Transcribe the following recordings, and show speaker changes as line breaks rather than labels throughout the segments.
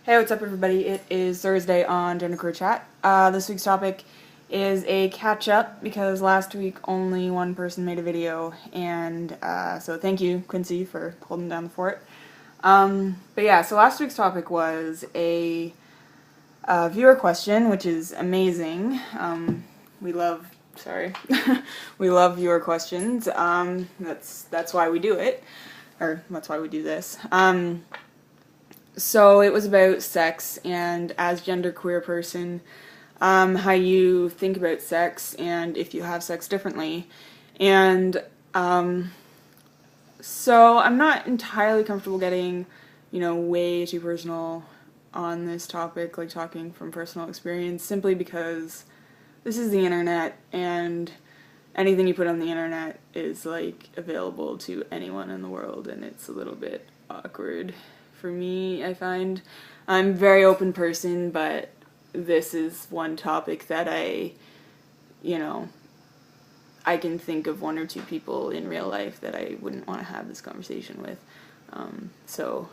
Hey, what's up everybody? It is Thursday on Genderqueer Chat. This week's topic is a catch-up because last week only one person made a video, and so thank you, Quincy, for holding down the fort. But yeah, so last week's topic was a viewer question, which is amazing. We love, we love viewer questions. That's why we do it, or that's why we do this. So it was about sex, and as genderqueer person, how you think about sex and if you have sex differently. And so I'm not entirely comfortable getting, way too personal on this topic, like talking from personal experience, simply because this is the internet, and anything you put on the internet is like available to anyone in the world, and it's a little bit awkward. For me, I find I'm a very open person, but this is one topic that I can think of one or two people in real life that I wouldn't want to have this conversation with. So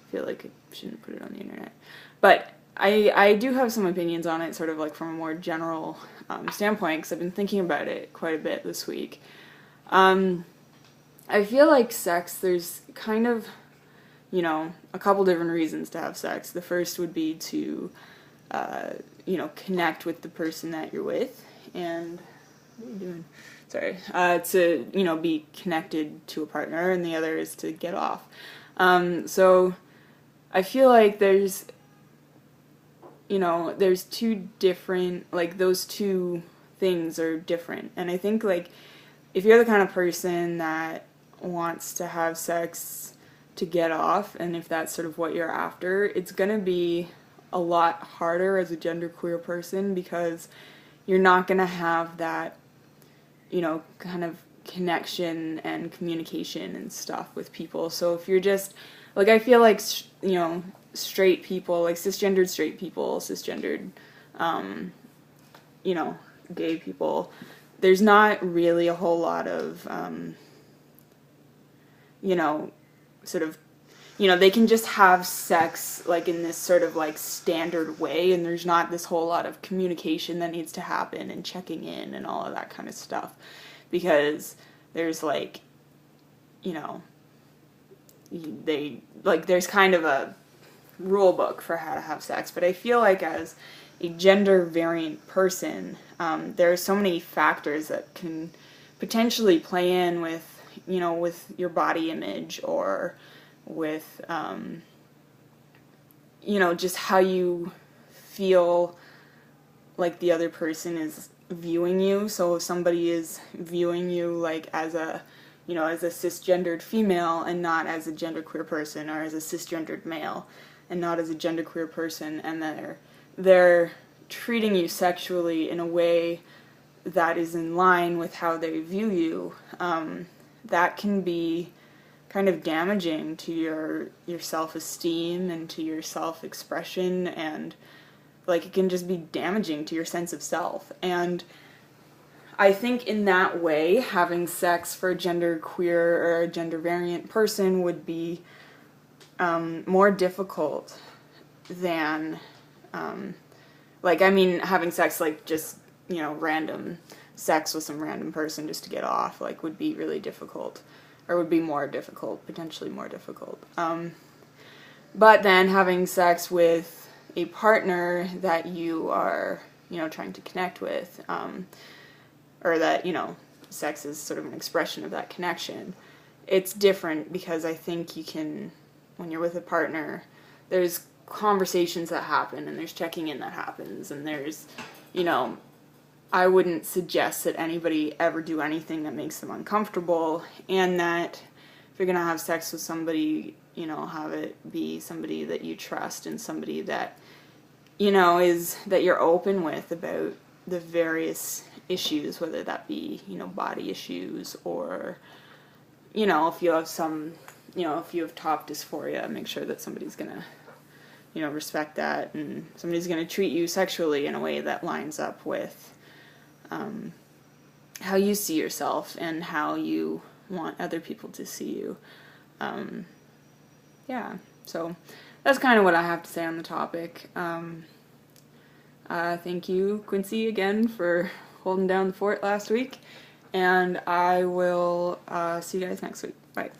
I feel like I shouldn't put it on the internet. But I do have some opinions on it, sort of like from a more general standpoint, because I've been thinking about it quite a bit this week. I feel like sex, there's kind of a couple different reasons to have sex. The first would be to, connect with the person that you're with, and what are you doing? Sorry. To, be connected to a partner, and the other is to get off. So I feel like there's two different, like, those two things are different. And I think, like, if you're the kind of person that wants to have sex to get off, and if that's sort of what you're after, it's gonna be a lot harder as a genderqueer person, because you're not gonna have that, kind of connection and communication and stuff with people. So if you're just, like, I feel like, straight people, like cisgendered straight people, cisgendered, gay people, there's not really a whole lot of, sort of, they can just have sex, like, in this sort of, like, standard way, and there's not this whole lot of communication that needs to happen, and checking in, and all of that kind of stuff, because there's, like, there's kind of a rule book for how to have sex. But I feel like as a gender variant person, there are so many factors that can potentially play in with, with your body image, or with, just how you feel like the other person is viewing you. So if somebody is viewing you, like, as a, as a cisgendered female and not as a genderqueer person, or as a cisgendered male and not as a genderqueer person, and they're treating you sexually in a way that is in line with how they view you, that can be kind of damaging to your self-esteem and to your self-expression, and, like, it can just be damaging to your sense of self. And I think in that way, having sex for a genderqueer or a gender variant person would be more difficult than, having sex, like, just, random sex with some random person just to get off, like, would be really difficult, or would be more difficult, potentially more difficult. But then having sex with a partner that you are, trying to connect with, or that, sex is sort of an expression of that connection, it's different, because I think you can, when you're with a partner, there's conversations that happen, and there's checking in that happens, and there's, I wouldn't suggest that anybody ever do anything that makes them uncomfortable, and that if you're going to have sex with somebody, have it be somebody that you trust, and somebody that, is, that you're open with about the various issues, whether that be, body issues, or, if you have some, if you have top dysphoria, make sure that somebody's going to, respect that, and somebody's going to treat you sexually in a way that lines up with how you see yourself and how you want other people to see you. Yeah, so that's kind of what I have to say on the topic. Thank you, Quincy, again for holding down the fort last week, and I will see you guys next week. Bye.